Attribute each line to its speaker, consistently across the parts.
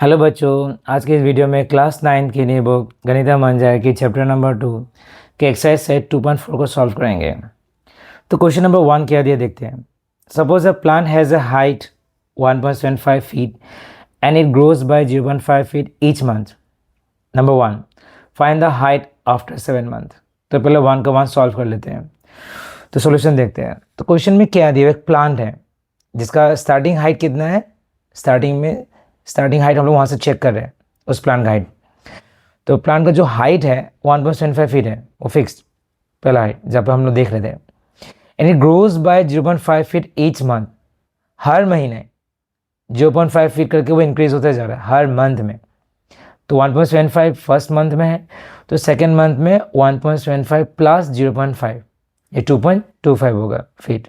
Speaker 1: Hello बच्चों, आज के इस वीडियो में क्लास 9 की नई बुक गणिता मंजाय की चैप्टर नंबर 2 के एक्सरसाइज सेट 2.4 को सॉल्व करेंगे। तो क्वेश्चन नंबर 1 क्या दिया देखते हैं। Suppose a plant has a height 1.75 feet and it grows by 0.5 feet each month. Number 1, find the height after 7 month. तो पहले 1 का 1 सॉल्व कर लेते हैं। तो सोल्यूशन देखते हैं। तो क्वेश्चन में क्या दिया, एक प्लांट है जिसका स्टार्टिंग हाइट कितना है। स्टार्टिंग हाइट हम लोग वहाँ से चेक कर रहे हैं उस प्लांट का हाइट। तो प्लांट का जो हाइट है 1.75 फीट है, वो फिक्स्ड पहला हाइट जहाँ पे हम लोग देख रहे थे। And it grows by 0.5 feet each month. हर महीने 0.5 फीट करके वो इंक्रीज होता जा रहा है हर मंथ में। तो 1.75 फर्स्ट मंथ में है, तो सेकेंड मंथ में 1.75 प्लस 0.5, ये 2.25 होगा फीट।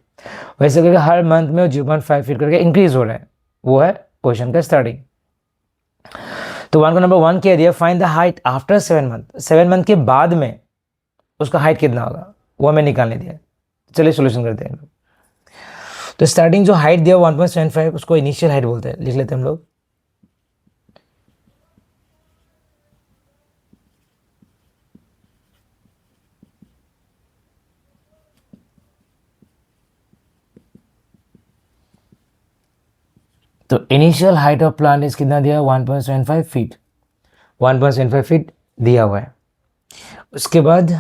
Speaker 1: वैसे करके हर मंथ में 0.5 फीट करके इंक्रीज हो रहा है। वो है क्वेश्चन का स्टार्टिंग। तो 1 को नंबर 1 कह दिया, find the height after 7 month. 7 month के बाद में उसका हाइट कितना होगा वो हमें निकालने दिया। चलिए सोल्यूशन करते हैं। तो स्टार्टिंग जो हाइट दिया 1.75, उसको इनिशियल हाइट बोलते हैं, लिख लेते हैं हम लोग। तो initial height of plant is कितना दिया, 1.75 फीट। 1.75 फीट दिया हुआ है। उसके बाद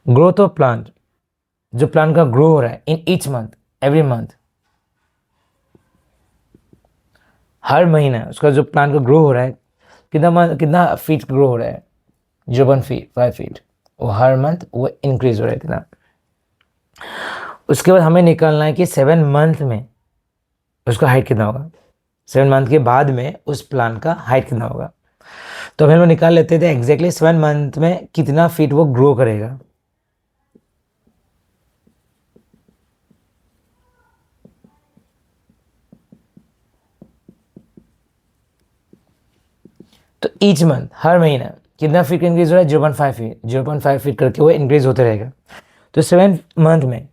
Speaker 1: ग्रोथ ऑफ प्लांट, जो प्लांट का ग्रो हो रहा है in each month, every month, हर महीना उसका जो प्लांट का ग्रो हो रहा है कितना फीट ग्रो हो रहा है, 0.5 फीट। वो हर मंथ वो इंक्रीज हो रहा है इतना। उसके बाद हमें निकालना है कि 7 मंथ में उसका हाइट कितना होगा। 7 मंथ के बाद में उस प्लांट का हाइट कितना होगा। तो हम लोग निकाल लेते थे एग्जैक्टली 7 मंथ में कितना फीट वो ग्रो करेगा। तो ईच मंथ, हर महीना कितना फीट इंक्रीज हो रहा है, 0.5 फीट। 0.5 फीट करके वो इंक्रीज होते रहेगा। तो 7 मंथ में,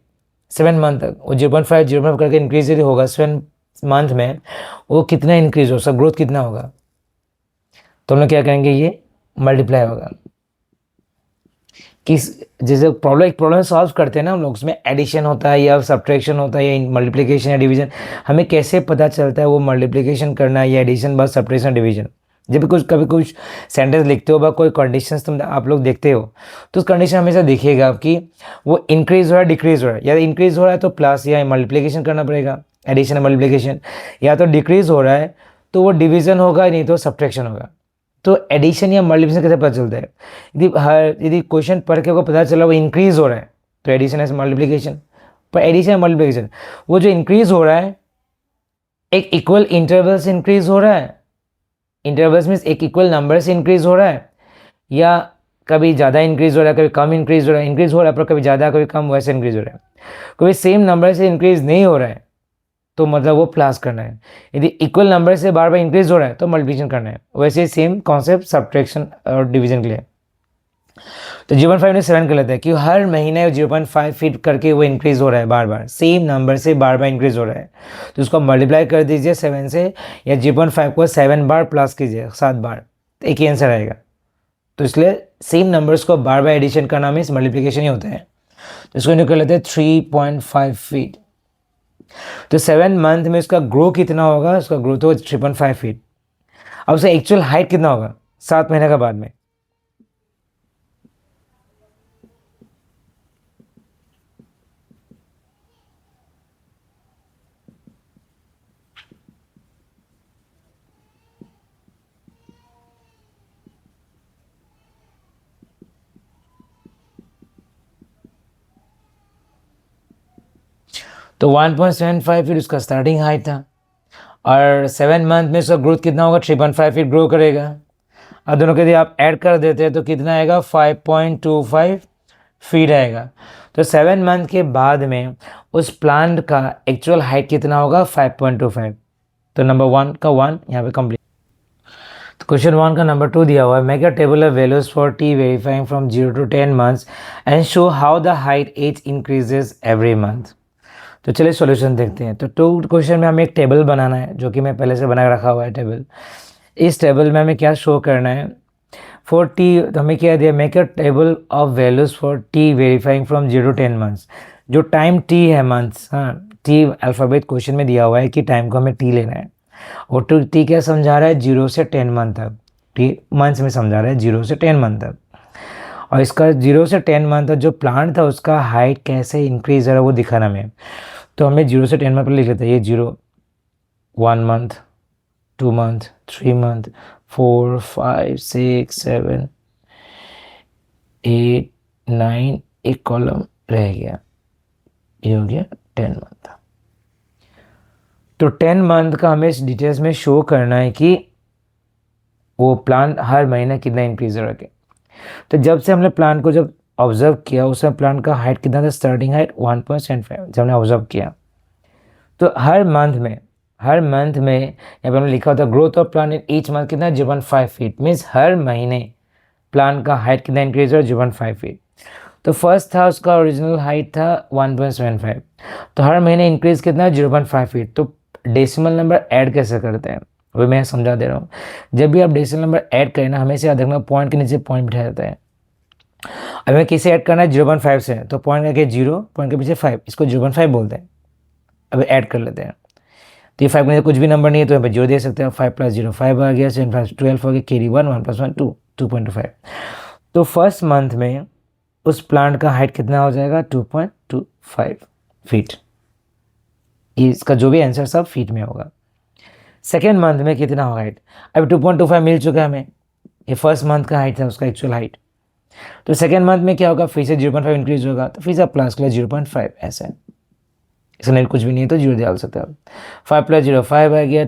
Speaker 1: 7 मंथ तक वो 0.5 करके इंक्रीज यदि होगा 7 मंथ में, वो कितना इंक्रीज हो, उसका ग्रोथ कितना होगा। तो हम लोग क्या करेंगे, ये मल्टीप्लाई होगा। किस जैसे एक प्रॉब्लम सॉल्व करते हैं ना हम लोग, उसमें एडिशन होता है या सब्ट्रैक्शन होता है या मल्टीप्लिकेशन या डिवीजन, हमें कैसे पता चलता है वो मल्टीप्लिकेशन करना है या एडिशन बाद सब्ट्रैक्शन डिवीजन। जब भी कभी कुछ सेंटेंस लिखते हो, कोई कंडीशंस तुम आप लोग देखते हो, तो उस कंडीशन हमेशा देखिएगा कि वो इंक्रीज हो रहा है डिक्रीज हो रहा है। या इंक्रीज हो रहा है तो प्लस या मल्टीप्लिकेशन करना पड़ेगा, एडिशन या मल्टीप्लिकेशन। या तो डिक्रीज हो रहा है तो वो डिवीजन होगा, नहीं तो सब्ट्रैक्शन होगा। तो एडिशन या मल्टीप्लिकेशन कैसे पता चलता है, यदि क्वेश्चन पढ़ के को पता चला वो इंक्रीज हो रहा है तो एडिशन है मल्टीप्लिकेशन। पर एडिशन या मल्टीप्लिकेशन वो जो इंक्रीज हो रहा है एक इक्वल इंटरवल से इंक्रीज हो रहा है। इंटरवल्स मीन्स एक इक्वल नंबर से इंक्रीज हो रहा है, या कभी ज़्यादा इंक्रीज हो रहा है कभी कम इंक्रीज हो रहा है। इंक्रीज हो रहा है पर कभी ज़्यादा कभी कम वैसे इंक्रीज हो रहा है। कभी सेम नंबर से इंक्रीज नहीं हो रहा है तो मतलब वो प्लस करना है। यदि इक्वल नंबर से बार बार इंक्रीज हो रहा है तो मल्टीप्लिकेशन करना है। वैसे सेम कॉन्सेप्ट सब्ट्रैक्शन और डिवीजन के लिए। तो 0.5 में 7 कर लेते हैं कि हर महीने 0.5 फीट करके वो इंक्रीज हो रहा है, बार बार सेम नंबर से बार बार इंक्रीज हो रहा है। तो उसको मल्टीप्लाई कर दीजिए 7 से, या 0.5 को 7 बार प्लस कीजिए 7 बार, तो एक ही आंसर आएगा। तो इसलिए सेम नंबर्स को बार बार एडिशन करना मीन्स मल्टीप्लिकेशन ही होता है। तो इसको निकल लेते हैं 3.5 फीट। तो 7 मंथ में उसका ग्रो कितना होगा, उसका ग्रोथ होगा 3.5 फीट। अब उसका एक्चुअल हाइट कितना होगा 7 महीने के बाद में। तो 1.75 फीट उसका स्टार्टिंग हाइट था, और 7 मंथ में उसका ग्रोथ कितना होगा, 3.5 फीट ग्रो करेगा। अब दोनों के यदि आप ऐड कर देते हैं तो कितना आएगा, 5.25 फीट आएगा। तो 7 मंथ के बाद में उस प्लांट का एक्चुअल हाइट कितना होगा, 5.25। तो नंबर 1 का 1 यहाँ पे कंप्लीट। तो क्वेश्चन 1 का नंबर 2 दिया हुआ है, make a table of values for T verifying from 0 to 10 months and show how the height age increases every month. तो चलिए सॉल्यूशन देखते हैं। तो 2 क्वेश्चन में हमें एक टेबल बनाना है, जो कि मैं पहले से बना के रखा हुआ है टेबल। इस टेबल में हमें क्या शो करना है, फॉर टी तो हमें क्या दिया, make a table of values for T verifying from 0 to 10 months. जो टाइम टी है मंथ्स, हाँ टी अल्फ़ाबेट क्वेश्चन में दिया हुआ है कि टाइम को हमें टी लेना है, और टू टी क्या समझा रहा है 0 से 10 मंथ तक, टी मंथ्स में समझा रहा है 0 से 10 मंथ तक। और इसका 0 से 10 मंथ तक जो प्लांट था उसका हाइट कैसे इंक्रीज हो रहा है वो दिखाना हमें। तो हमें 0 से 10 मंथ पर लिख लेते हैं, ये 0 1 मंथ 2 मंथ 3 मंथ 4 5 6 7 8 9, एक कॉलम रह गया, ये हो गया 10 मंथ। तो 10 मंथ का हमें इस डिटेल्स में शो करना है कि वो प्लांट हर महीने कितना इंक्रीज हो रहा है। तो जब से हमने प्लांट को जब ऑब्जर्व किया, उसमें प्लांट का हाइट कितना था, स्टार्टिंग हाइट 1.75 जब हमने ऑब्जर्व किया। तो हर मंथ में यहाँ पर हमने लिखा होता growth of plant in each month कितना 0.5 फीट, मीन्स हर महीने प्लांट का हाइट कितना इंक्रीज हो 0.5 फीट। तो फर्स्ट था उसका ओरिजिनल हाइट था 1.75, तो हर महीने इंक्रीज कितना 0.5 फीट। तो डेसिमल नंबर ऐड कैसे करते हैं वो मैं समझा दे रहा हूँ। जब भी आप डेसिमल नंबर ऐड करें ना, हमेशा याद रखना पॉइंट के नीचे पॉइंट बिठा जाता है। अब हमें किसे ऐड करना है 0.5 से, तो पॉइंट करके 0, पॉइंट के पीछे 5, इसको 0.5 बोलते हैं। अब ऐड कर लेते हैं, तो ये 5 में कुछ भी नंबर नहीं है तो यहाँ पे 0 दे सकते हैं। 5 + 0 5 आ गया, 7 5 12 हो गया, कैरी 1 1 + 1 2 2.25। तो फर्स्ट मंथ में उस प्लांट का हाइट कितना हो जाएगा 2.25 फीट। इसका जो भी आंसर सब फीट में होगा। सेकेंड मंथ में कितना होगा हाइट, अब 2.25 मिल चुका है हमें, ये फर्स्ट मंथ का हाइट है उसका एक्चुअल हाइट। तो सेकेंड मंथ में क्या होगा, फिर से 0.5 इंक्रीज होगा, तो फिर से आप प्लस के लिए 0.5 ऐसा है। इसमें कुछ भी नहीं है तो 0 डाल सकते हो। 5 + 0 5 आ गया,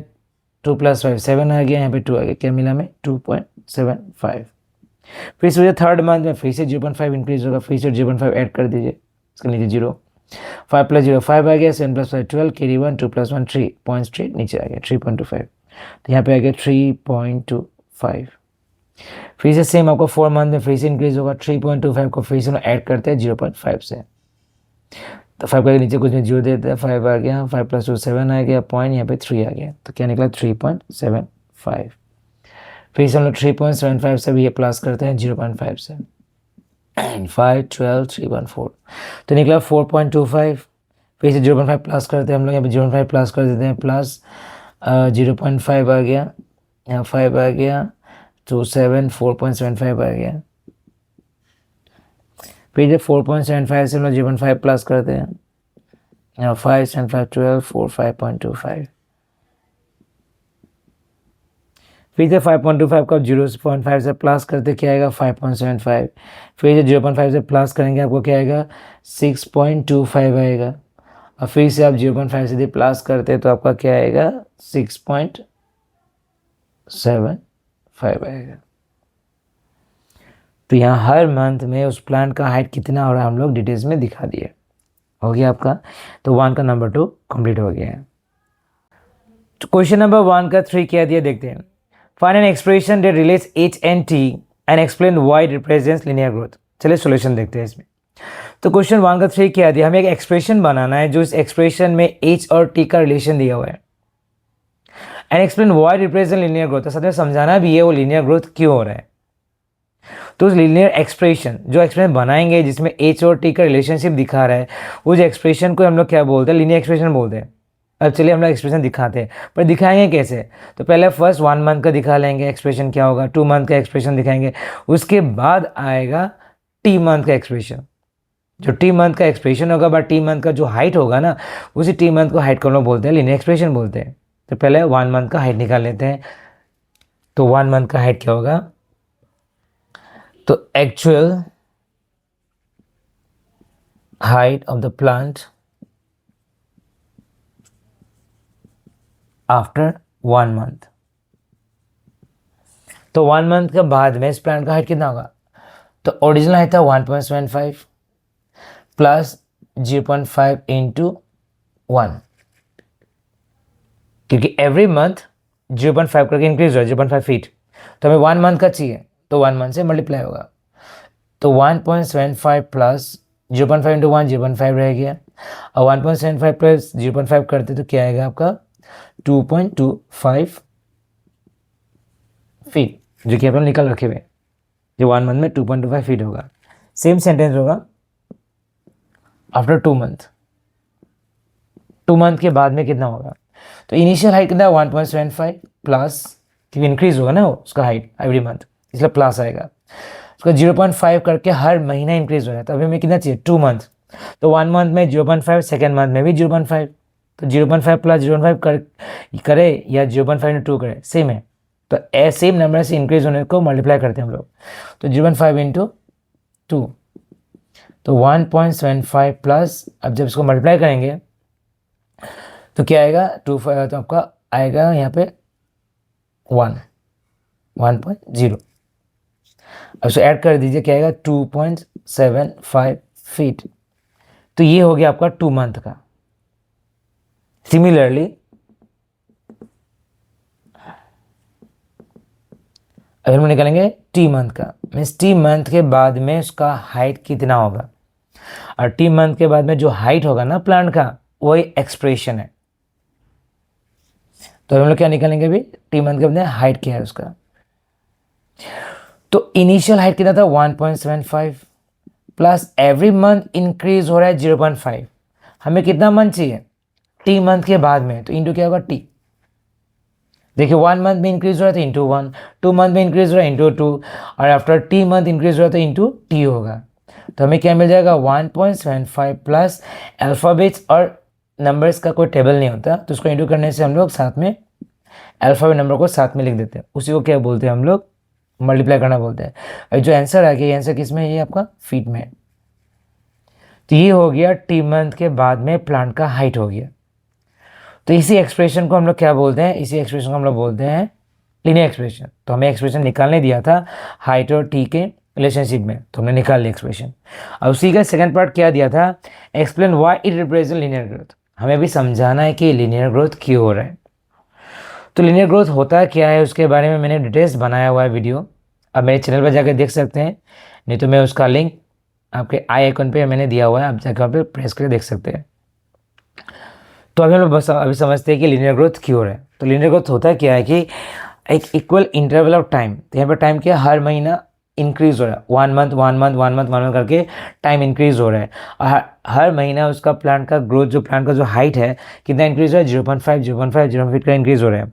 Speaker 1: 2 + 5 7 आ गया, यहाँ पे 2 आ गया, क्या मिला हमें 2.75। फिर से थर्ड मंथ में फिर से 0.5 इंक्रीज होगा, फिर से 0.5 ऐड कर दीजिए, इसके नीचे 0। 5 + 0 5 आ गया, 7 + 5 12, कैरी 1 2 + 1 3 0.3 नीचे आ गया 3.25, तो यहाँ पे आ गया 3.25। फिर से सेम आपको 4 मंथ में फिर से इंक्रीज होगा, 3.25 को फिर से ऐड करते हैं 0.5 से, तो 5 के नीचे कुछ नहीं 0 देते हैं, 5 आ गया, 5 + 2 7 आ गया, पॉइंट यहाँ पे 3 आ गया, तो क्या निकला 3.75। फिर से हम लोग 3.75 से भी ये प्लस करते हैं 0.5 से, 5 12 3.4, तो निकला 4.25। फिर से 0.5 प्लस करते हैं हम लोग, यहाँ पे 0.5 प्लस कर देते हैं, प्लस 0.5 आ गया, यहाँ 5 आ गया, तो 7 4.75 आ गया। फिर जब 4.75 से हम लोग 0.5 प्लस करते हैं, यहाँ 5 7 5 12 4 5.25। फिर से 5.25 का 0.5 से प्लस करते क्या आएगा 5.75। फिर से 0.5 से प्लस करेंगे आपको क्या आएगा 6.25 आएगा, और फिर से आप 0.5 से प्लस करते तो आपका क्या आएगा 6.75 आएगा। तो यहाँ हर मंथ में उस प्लांट का हाइट कितना हो रहा है हम लोग डिटेल्स में दिखा दिए। हो गया आपका, तो 1 का नंबर 2 कंप्लीट हो गया है। तो क्वेश्चन नंबर 1 का 3 क्या दिया देखते हैं। Find an expression that relates h and t and explain why it represents linear growth. चलिए सॉल्यूशन देखते हैं इसमें। तो क्वेश्चन 1 का 3 क्या दिया, हमें एक एक्सप्रेशन बनाना है जो इस एक्सप्रेशन में h और t का रिलेशन दिया हुआ है, and explain why represent linear growth, साथ में समझाना भी है वो लीनियर ग्रोथ क्यों हो रहा है। तो उस लीनियर एक्सप्रेशन जो एक्सप्रेशन बनाएंगे जिसमें h और t का रिलेशनशिप दिखा रहा है, उस एक्सप्रेशन को हम लोग क्या बोलते हैं, लीनियर एक्सप्रेशन बोलते हैं। अब चलिए हम लोग एक्सप्रेशन दिखाते हैं, पर दिखाएंगे कैसे, तो पहले फर्स्ट 1 मंथ का दिखा लेंगे एक्सप्रेशन क्या होगा, 2 मंथ का एक्सप्रेशन दिखाएंगे, उसके बाद आएगा टी मंथ का एक्सप्रेशन। जो टी मंथ का एक्सप्रेशन होगा बट टी मंथ का जो हाइट होगा ना, उसी टी मंथ को हाइट को हम लोग बोलते हैं लीनियर एक्सप्रेशन बोलते हैं। तो पहले 1 मंथ का हाइट निकाल लेते हैं। तो 1 मंथ का हाइट क्या होगा, तो actual height of the plant after 1 month. तो 1 मंथ के बाद में इस प्लांट का हाइट कितना होगा, तो ओरिजिनल हाइट था 1.75 प्लस 0.5 इंटू 1, क्योंकि एवरी मंथ 0.5 करके इंक्रीज हो 0.5 फीट, तो हमें 1 मंथ का चाहिए, तो 1 मंथ से मल्टीप्लाई होगा। तो 1.75 प्लस 0.5 इंटू 1 0.5 रह गया, और 1.75 प्लस 0.5 करते तो क्या आएगा आपका 2.25 फीट, जो कि अपन निकल रखे हुए, जो 1 मंथ में 2.25 फीट होगा। सेम सेंटेंस होगा आफ्टर 2 मंथ, 2 मंथ के बाद में कितना होगा। तो इनिशियल हाइट कितना 1.75 प्लस, क्योंकि इंक्रीज होगा ना उसका हाइट एवरी मंथ, इसलिए प्लस आएगा। उसका 0.5 करके हर महीना इंक्रीज हो रहा है, तो अभी हमें कितना चाहिए 2 मंथ। तो 1 मंथ में 0.5, सेकेंड मंथ में भी 0.5, तो 0.5 प्लस 0.5 करे या 0.5 2 करे, सेम है। तो सेम नंबर से इंक्रीज होने को मल्टीप्लाई करते हैं हम लोग, तो 0.5 इंटू 2, तो 1.75 प्लस, अब जब इसको मल्टीप्लाई करेंगे तो क्या आएगा 2.5, तो आपका आएगा यहाँ पे 1.0, अब इसे ऐड कर दीजिए, क्या आएगा 2.75 फीट। तो ये हो गया आपका 2 मंथ का। सिमिलरली अगर हम निकालेंगे टी मंथ का, मीन्स टी मंथ के बाद में उसका हाइट कितना होगा, और टी मंथ के बाद में जो हाइट होगा ना प्लांट का, वही एक्सप्रेशन है। तो हम लोग क्या निकालेंगे अभी, टी मंथ के बाद में हाइट क्या है उसका। तो इनिशियल हाइट कितना था 1.75 प्लस एवरी मंथ इंक्रीज हो रहा है 0.5, हमें कितना मंथ चाहिए टी मंथ के बाद में, तो इंटू क्या होगा टी। देखिए 1 मंथ में इंक्रीज हो रहा था इंटू 1, 2 मंथ में इंक्रीज हो रहा है इंटू 2, और आफ्टर टी मंथ इंक्रीज हो रहा था इंटू टी होगा। तो हमें क्या मिल जाएगा 1.75 प्लस अल्फ़ाबेट्स और नंबर्स का कोई टेबल नहीं होता, तो उसको इंटू करने से हम लोग साथ में अल्फ़ाबेट नंबर को साथ में लिख देते हैं, उसी को क्या बोलते हैं हम लोग मल्टीप्लाई करना बोलते हैं। और जो आंसर आ गया, ये आंसर किस में है, ये आपका फीट में है। तो ये हो गया टी मंथ के बाद में प्लांट का हाइट हो गया। तो इसी एक्सप्रेशन को हम लोग क्या बोलते हैं, इसी एक्सप्रेशन को हम लोग बोलते हैं लीनियर एक्सप्रेशन। तो हमें एक्सप्रेशन निकालने दिया था हाइट और टी के रिलेशनशिप में, तो हमने निकाल लिया एक्सप्रेशन। अब उसी का सेकंड पार्ट क्या दिया था, explain why it represent linear growth. हमें भी समझाना है कि लीनियर ग्रोथ क्यों हो रहा है। तो लीनियर ग्रोथ होता क्या है उसके बारे में मैंने डिटेल्स बनाया हुआ है वीडियो, अब मेरे चैनल पर जाकर देख सकते हैं, नहीं तो मैं उसका लिंक आपके आई आइकन पे मैंने दिया हुआ है, आप जाकर पे प्रेस करके देख सकते हैं। तो अभी हम लोग बस अभी समझते हैं कि लीनियर ग्रोथ क्यों हो रहा है। तो लीनियर ग्रोथ होता क्या है कि एक इक्वल इंटरवल ऑफ टाइम, तो यहाँ पर टाइम क्या हर महीना इंक्रीज हो रहा है, 1 मंथ 1 मंथ 1 मंथ 1 मंथ करके टाइम इंक्रीज हो रहा है, और हर महीना उसका प्लांट का ग्रोथ, जो प्लांट का जो हाइट है कितना इंक्रीज हो रहा है 0.5 0.5 फीट का इंक्रीज हो रहा है।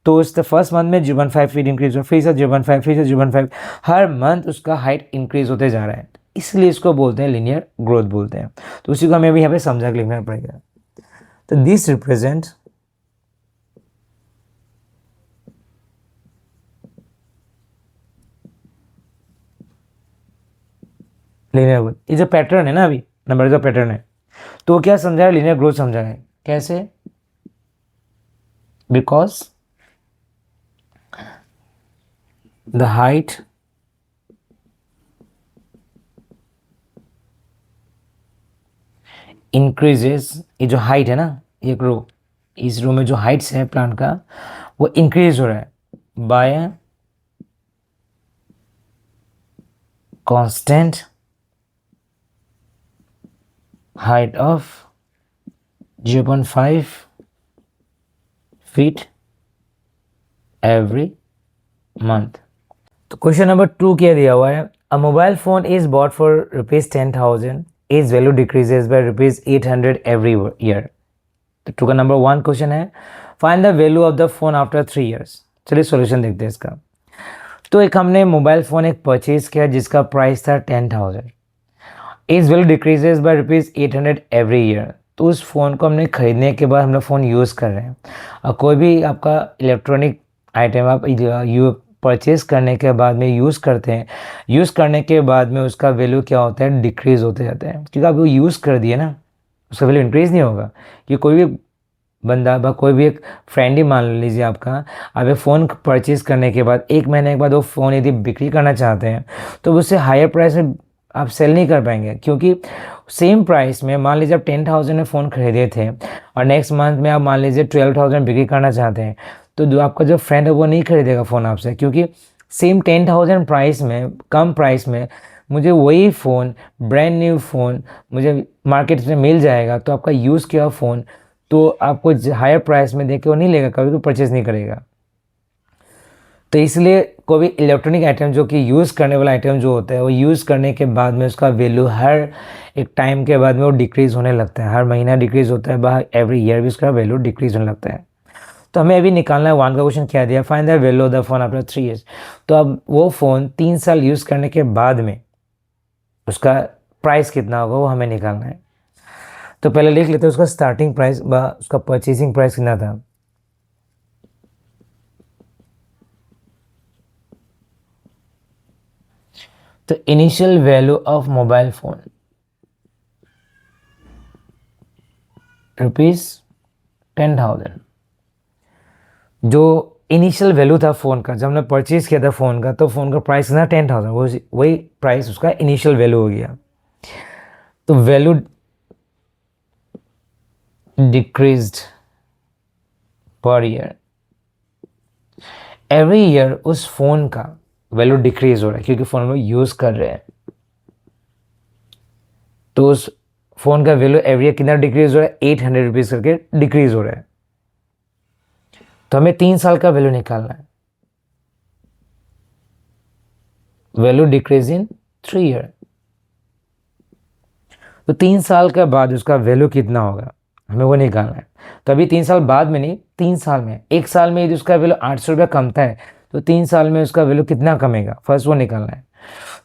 Speaker 1: तो उस फर्स्ट मंथ में 0.5 फीट इंक्रीज हो, फिर से 0.5, फिर से 0.5, हर मंथ उसका हाइट इंक्रीज होते जा रहा है, इसलिए इसको बोलते हैं लीनियर ग्रोथ बोलते हैं। तो उसी को हमें अभी यहाँ पे समझा के लिखना पड़ेगा। तो दिस रिप्रेजेंट लीनियर ग्रोथ, ये जो पैटर्न है ना अभी नंबर का पैटर्न है, तो क्या समझा है लीनियर ग्रोथ समझा है कैसे, बिकॉज द हाइट इंक्रीजेस, ये जो हाइट है ना एक रो, इस रो में जो हाइट्स है प्लांट का वो इंक्रीज हो रहा है bye constant height of 0.5 feet every month. तो क्वेश्चन नंबर 2 क्या दिया हुआ है, अ mobile phone is bought for ₹10,000, is value decreases bye ₹800 every year. तो 2 का नंबर 1 क्वेश्चन है, find the value of the phone after 3 years. चलिए सॉल्यूशन देखते हैं इसका। तो एक हमने मोबाइल फ़ोन एक परचेज किया जिसका प्राइस था 10,000, is value decreases bye ₹800 every year. तो उस फ़ोन को हमने ख़रीदने के बाद हम लोग फ़ोन यूज़ कर रहे हैं, और कोई भी आपका इलेक्ट्रॉनिक आइटम आप परचेज़ करने के बाद में यूज़ करते हैं, यूज़ करने के बाद में उसका वैल्यू क्या होता है डिक्रीज़ होते जाता है, क्योंकि आप वो यूज़ कर दिए ना, उसका वैल्यू इंक्रीज़ नहीं होगा। कि कोई भी बंदा बा कोई भी एक फ्रेंड ही मान लीजिए आपका, आप एक फ़ोन परचेज़ करने के बाद 1 महीने के बाद वो फ़ोन यदि बिक्री करना चाहते हैं तो उससे हायर प्राइस में आप सेल नहीं कर पाएंगे, क्योंकि सेम प्राइस में मान लीजिए आप 10,000 में फ़ोन खरीदे थे और नेक्स्ट मंथ में आप मान लीजिए 12,000 बिक्री करना चाहते हैं, तो जो आपका जो फ्रेंड है वो नहीं खरीदेगा फ़ोन आपसे, क्योंकि सेम 10,000 प्राइस में, कम प्राइस में मुझे वही फ़ोन, ब्रांड न्यू फ़ोन मुझे मार्केट में मिल जाएगा, तो आपका यूज़ किया फ़ोन तो आपको हायर प्राइस में देके वो नहीं लेगा, कभी भी परचेज़ नहीं करेगा। तो इसलिए कोई भी इलेक्ट्रॉनिक आइटम जो कि यूज़ करने वाला आइटम जो होता है, वो यूज़ करने के बाद में उसका वैल्यू हर एक टाइम के बाद में वो डिक्रीज़ होने लगता है, हर महीना डिक्रीज़ होता है, बाहर एवरी ईयर भी उसका वैल्यू डिक्रीज़ होने लगता है। तो हमें अभी निकालना है, वन का क्वेश्चन क्या दिया, find the value of the phone after 3 years. तो अब वो फ़ोन 3 साल यूज़ करने के बाद में उसका प्राइस कितना होगा वो हमें निकालना है। तो पहले लिख लेते हैं उसका स्टार्टिंग प्राइस व उसका परचेजिंग प्राइस कितना था। तो initial value of mobile phone ₹10,000। जो इनिशियल वैल्यू था फ़ोन का, जब हमने परचेज़ किया था फ़ोन का, तो फ़ोन का प्राइस था 10,000, वही प्राइस उसका इनिशियल वैल्यू हो गया। तो value decreased per year, every year उस फ़ोन का वैल्यू डिक्रीज हो रहा है, क्योंकि फ़ोन हम लोग यूज़ कर रहे हैं। तो उस फ़ोन का वैल्यू एवरी ईयर कितना डिक्रीज हो रहा है, 800 रुपीज़ करके डिक्रीज हो रहा है। तो हमें 3 साल का वैल्यू निकालना है, वैल्यू डिक्रीज इन 3 ईयर। तो 3 साल के बाद उसका वैल्यू कितना होगा हमें वो निकालना है। तो अभी 3 साल बाद में नहीं, 3 साल में, 1 साल में यदि उसका वैल्यू 800 रुपया कमता है, तो 3 साल में उसका वैल्यू कितना कमेगा, फर्स्ट वो निकालना है।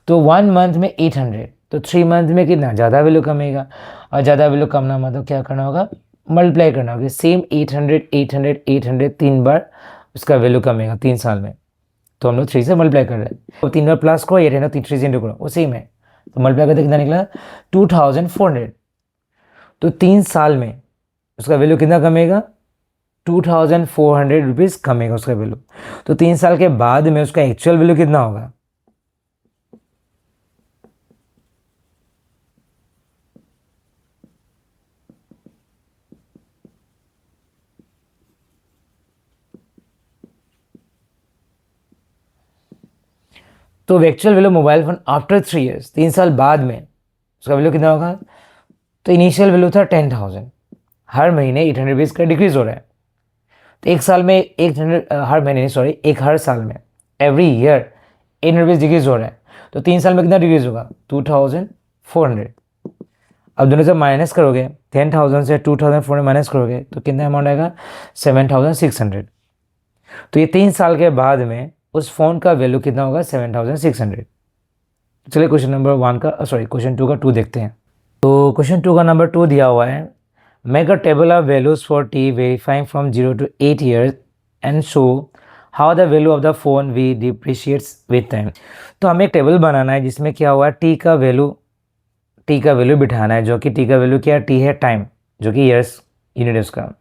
Speaker 1: तो 1 मंथ में 800, तो 3 मंथ में कितना ज़्यादा वैल्यू कमेगा, और ज़्यादा वैल्यू कमना मतलब क्या करना होगा, मल्टीप्लाई करना होगा। सेम 800 800 800 3 बार उसका वैल्यू कमेगा 3 साल में। तो हम लोग 3 से मल्टीप्लाई कर रहे हैं, तो 3 बार प्लस को 800 3 से इंटू करो, वो सेम है। तो मल्टीप्लाई करते कितना निकला, 2400। तो 3 साल में उसका वैल्यू कितना कमेगा, 2400 रुपीज़ कमेगा उसका वैल्यू। तो 3 साल के बाद में उसका एक्चुअल वैल्यू कितना होगा, तो actual value mobile phone after 3 years, 3 साल बाद में उसका वैल्यू कितना होगा। तो इनिशियल वैल्यू था 10,000, हर महीने 800 रुपीज़ का डिक्रीज हो रहा है। तो एक साल में 800, हर महीने नहीं सॉरी, एक हर साल में एवरी ईयर 800 रुपीज़ डिक्रीज हो रहा है। तो 3 साल में कितना डिक्रीज होगा, 2400। अब दोनों से माइनस करोगे, 10,000 से 2400 माइनस करोगे तो कितना अमाउंट आएगा, 7,600। तो ये 3 साल के बाद में उस फ़ोन का वैल्यू कितना होगा, 7,600। चलिए क्वेश्चन नंबर 1 का सॉरी क्वेश्चन 2 का 2 देखते हैं। तो क्वेश्चन 2 का नंबर 2 दिया हुआ है, make a table of values for T verifying from 0 to 8 years and show how the value of the phone we depreciates with time. तो हमें एक टेबल बनाना है जिसमें क्या हुआ, टी का वैल्यू बिठाना है, जो कि टी का वैल्यू क्या है, टी है टाइम, जो कि ईयर्स यूनिट है उसका,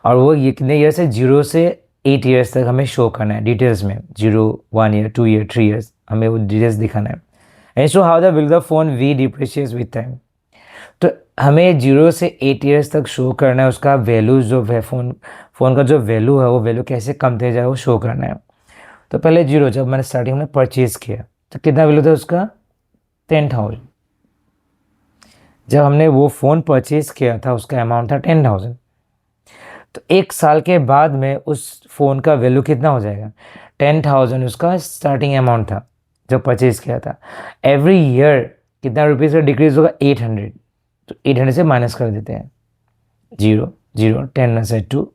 Speaker 1: और वो ये कितने ईयर्स है, 0 से 8 ईयर्स तक हमें शो करना है डिटेल्स में, 0 1 ईयर 2 ईयर 3 ईयर्स हमें वो डिटेल्स दिखाना है। And show how the value of phone we depreciates with time. तो हमें 0 से 8 ईयर्स तक शो करना है उसका वैल्यू, जो है फ़ोन का जो वैल्यू है वो वैल्यू कैसे कमते जाए वो शो करना है। तो पहले 0, जब मैंने स्टार्टिंग में परचेज़ किया तो कितना वैल्यू था उसका, 10,000। जब हमने वो फ़ोन परचेज़ किया था उसका अमाउंट था 10,000। तो 1 साल के बाद में उस फ़ोन का वैल्यू कितना हो जाएगा, 10,000 उसका स्टार्टिंग अमाउंट था जब परचेज़ किया था। एवरी ईयर कितना रुपीज़ का डिक्रीज़ होगा, 800। तो 800 से माइनस कर देते हैं, 0 0 10 से 2,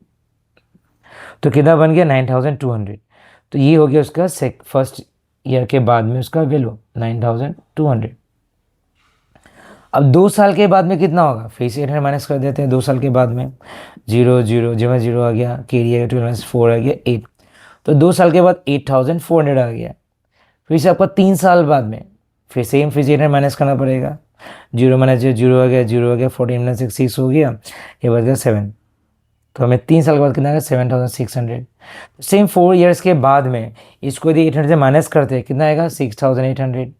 Speaker 1: तो कितना बन गया, 9,200। तो ये हो गया उसका फर्स्ट ईयर के बाद में उसका वैल्यू 9,200। अब 2 साल के बाद में कितना होगा, फिर से 800 माइनस कर देते हैं 2 साल के बाद में, 0 0 जब 0 आ गया, कैरी 12 4 आ गया 8। तो 2 साल के बाद 8,400 आ गया। फिर से आपका 3 साल बाद में फिर सेम, फिर से 800 माइनस करना पड़ेगा, 0 माइनस 0 0 आ गया, 0 आ गया, 14 माइनस 6 हो गया, ये बच गया 7। तो हमें 3 साल के बाद कितना आएगा, 7,600। सेम 4 ईयर्स के बाद में इसको यदि 800 से माइनस करते हैं कितना आएगा, 6,800।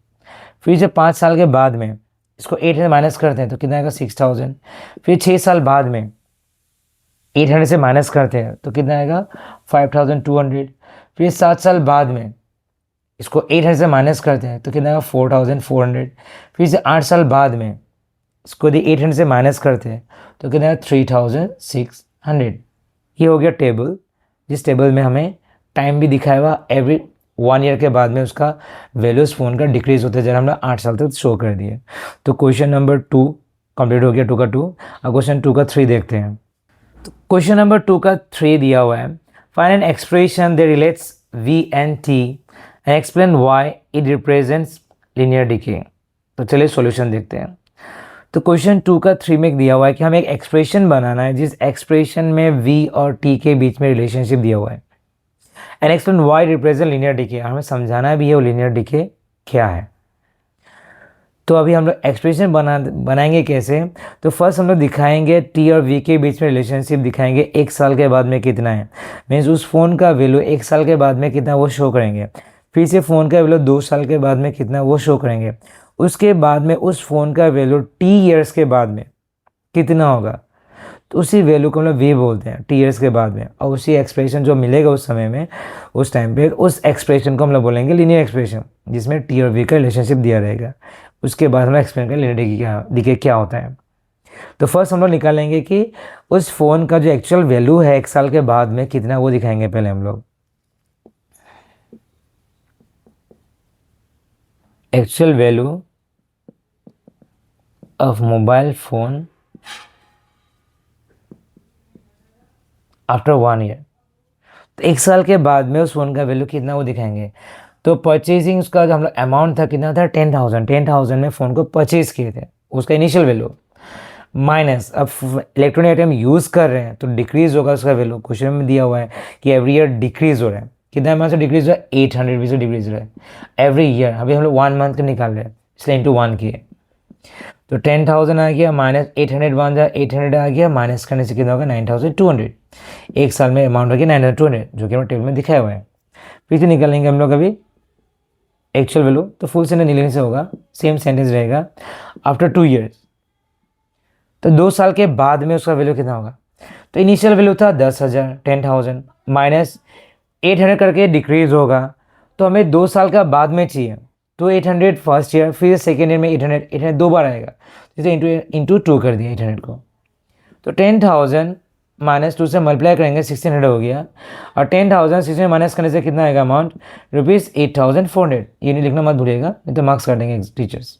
Speaker 1: फिर से 5 साल के बाद में इसको 800 से माइनस करते हैं तो कितना आएगा, 6,000। फिर 6 साल बाद में 800 से माइनस करते हैं तो कितना आएगा, 5,200। फिर 7 साल बाद में इसको 800 से माइनस करते हैं तो कितना आएगा 4400। फिर से 8 साल बाद में इसको यदि 800 से माइनस करते हैं तो कितना है 3600। ये हो गया टेबल, जिस टेबल में हमें टाइम भी दिखाया हुआ एवरी 1 ईयर के बाद में उसका वैल्यूज फ़ोन का डिक्रीज होते जरा हमने 8 साल तक शो कर दिए। तो क्वेश्चन नंबर 2 कंप्लीट हो गया, 2 का 2। अब क्वेश्चन 2 का 3 देखते हैं। तो क्वेश्चन नंबर 2 का 3 दिया हुआ है, find an expression that relates v and t and explain why it represents linear decay. तो चलिए सॉल्यूशन देखते हैं। तो क्वेश्चन 2 का 3 में दिया हुआ है कि हमें एक एक्सप्रेशन बनाना है जिस एक्सप्रेशन में v और t के बीच में रिलेशनशिप दिया हुआ है and explain why represent linear decay. हमें समझाना भी है वो लीनियर डिके क्या है। तो अभी हम लोग एक्सप्रेशन बनाएंगे कैसे। तो फर्स्ट हम लोग दिखाएंगे टी और वी के बीच में रिलेशनशिप दिखाएंगे 1 साल के बाद में कितना है, मीन्स उस फ़ोन का वैल्यू 1 साल के बाद में कितना वो शो करेंगे। फिर से फ़ोन का वैल्यू 2 साल के बाद में कितना वो शो करेंगे। उसके बाद में उस फ़ोन का वैल्यू टी ईयर्स के बाद में कितना होगा, तो उसी वैल्यू को हम लोग वी बोलते हैं टी ईयर्स के बाद में। और उसी एक्सप्रेशन जो मिलेगा उस समय में उस टाइम पे उस एक्सप्रेशन को हम लोग बोलेंगे लीनियर एक्सप्रेशन, जिसमें टी और वी का रिलेशनशिप दिया रहेगा। उसके बाद हम लोग एक्सप्लेन करें लीनियर डिके क्या होता है। तो फर्स्ट हम लोग निकालेंगे कि उस फ़ोन का जो एक्चुअल वैल्यू है 1 साल के बाद में कितना वो दिखाएंगे पहले हम लोग। Actual value of mobile phone after 1 year. तो 1 साल के बाद में उस फ़ोन का वैल्यू कितना वो दिखाएंगे। तो परचेजिंग उसका जो हम लोग अमाउंट था कितना था 10,000 में फ़ोन को परचेज़ किए थे, उसका इनिशियल वैल्यू माइनस अब इलेक्ट्रॉनिक आइटम यूज़ कर रहे हैं तो डिक्रीज़ होगा उसका वैल्यू। क्वेश्चन में दिया हुआ है कि एवरी ईयर डिक्रीज़ हो रहा है, कितना अमाउंट से डिक्रीज़ हो रहा है 800 रुपीज़ से डिक्रीज़ हो रहा है एवरी ईयर। अभी हम लोग 1 मंथ का निकाल रहे हैं इसलिए इंटू 1 किए तो 10,000 आ गया माइनस 800 बन जाए 800 आ गया माइनस करने से कितना होगा 9,200। 1 साल में अमाउंट हो गया 9,200 जो कि हमारे टेबल में दिखाया हुआ है। फिर से निकालेंगे हम लोग अभी एक्चुअल वैल्यू, तो फुल सेंटेंस लिखने से होगा सेम सेंटेंस रहेगा आफ्टर 2 ईयर्स। तो 2 साल के बाद में उसका वैल्यू कितना होगा। तो इनिशियल वैल्यू था 10,000 10,000 माइनस 800 करके डिक्रीज होगा। तो हमें 2 साल का बाद में चाहिए तो 800 फर्स्ट ईयर, फिर सेकेंड ईयर में 800 दो बार आएगा जैसे इंटू 2 कर दिया 800 को। तो 10,000 माइनस 2 से मल्टीप्लाई करेंगे 1600 हो गया। और 10,000 1600 माइनस करने से कितना आएगा अमाउंट ₹8,400। ये नहीं लिखना मत भूलिएगा नहीं तो मार्क्स काट देंगे टीचर्स।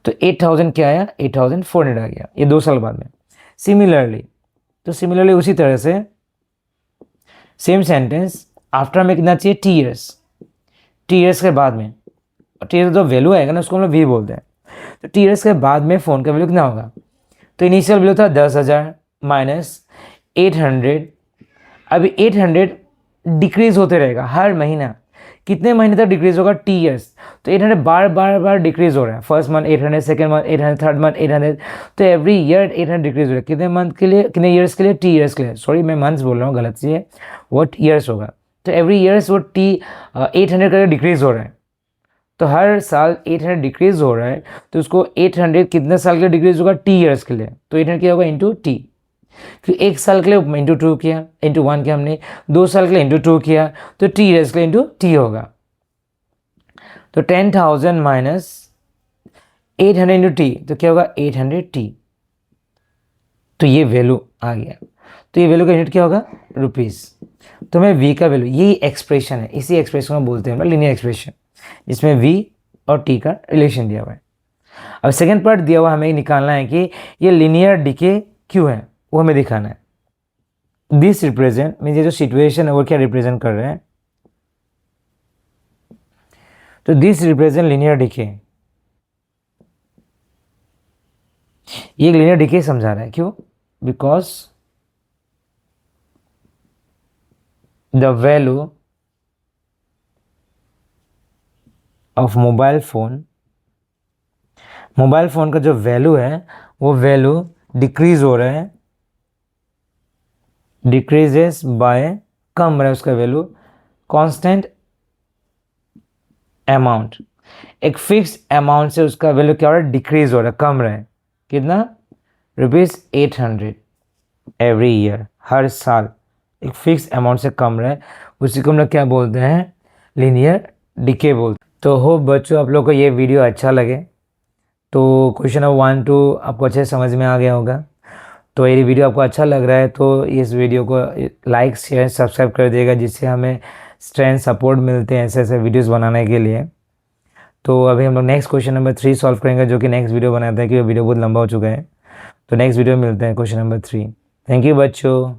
Speaker 1: तो 8,000 क्या आया 8,400 आ गया ये 2 साल बाद में। सिमिलरली उसी तरह से सेम सेंटेंस आफ्टर में कितना चाहिए टी ईयर्स के बाद में। टी ईयर्स जो वैल्यू आएगा ना उसको हम लोग वी बोलते हैं। तो टी ईयर्स के बाद में फ़ोन का वैल्यू कितना होगा। तो इनिशियल वैल्यू था 10,000 माइनस 800। अभी 800 डिक्रीज होते रहेगा हर महीना, कितने महीने तक डिक्रीज होगा टी ईयर्स। तो 800 बार डिक्रीज हो रहा है, first month 800 second month 800 third month 800। तो एवरी ईयर 800 डिक्रीज हो रहा है कितने मंथ के लिए कितने ईयर्स के लिए टी ईयर्स के लिए। सॉरी मैं मंथ्स बोल रहा हूँ गलत से, वो ईयर्स होगा। तो एवरी ईयर्स वो 800 करके डिक्रीज हो रहा है। तो हर साल 800 डिक्रीज हो रहा है तो उसको 800 कितने साल के लिए डिक्रीज होगा टी ईयर्स के लिए। तो 800 क्या होगा इंटू टी। फिर 1 साल के लिए इंटू 2 किया इंटू 1 किया हमने, 2 साल के लिए इंटू 2 किया तो टी ईयर्स के लिए इंटू टी होगा। तो 10,000 माइनस 800 इंटू टी तो क्या होगा 800 टी। तो ये वैल्यू आ गया। तो ये वैल्यू का यूनिट क्या होगा रुपीज़। तो हमें वी का वैल्यू यही एक्सप्रेशन है, इसी एक्सप्रेशन को बोलते हैं लीनियर एक्सप्रेशन जिसमें वी और टी का रिलेशन दिया हुआ है। अब सेकेंड पार्ट दिया हुआ हमें निकालना है कि ये लीनियर डिके क्यों है वो हमें दिखाना है। दिस रिप्रेजेंट मीन ये जो सिचुएशन है वो क्या रिप्रेजेंट कर रहे हैं। तो दिस रिप्रेजेंट लीनियर डिके, ये लीनियर डिके समझा रहा है क्यों, because the value of mobile phone का जो वैल्यू है वो वैल्यू डिक्रीज हो रहा है, डिक्रीजेस बाय कम रहा है उसका वैल्यू कांस्टेंट अमाउंट। एक फिक्स अमाउंट से उसका वैल्यू क्या हो रहा है डिक्रीज हो रहा है, कम रहा है। कितना ₹800 एवरी ईयर, हर साल एक फिक्स अमाउंट से कम रहा है। उसी को हम लोग क्या बोलते हैं लीनियर डीके बोलते। तो होप बच्चों आप लोग को ये वीडियो अच्छा लगे। तो क्वेश्चन नंबर 1 2 आपको अच्छे से समझ में आ गया होगा। तो ये वीडियो आपको अच्छा लग रहा है तो इस वीडियो को लाइक शेयर सब्सक्राइब कर दिएगा, जिससे हमें स्ट्रेंथ सपोर्ट मिलते हैं ऐसे ऐसे वीडियोस बनाने के लिए। तो अभी हम लोग नेक्स्ट क्वेश्चन नंबर 3 सॉल्व करेंगे, जो कि नेक्स्ट वीडियो बनाते हैं, क्योंकि वीडियो बहुत लंबा हो चुका है। तो नेक्स्ट वीडियो में मिलते हैं क्वेश्चन नंबर 3। थैंक यू बच्चों।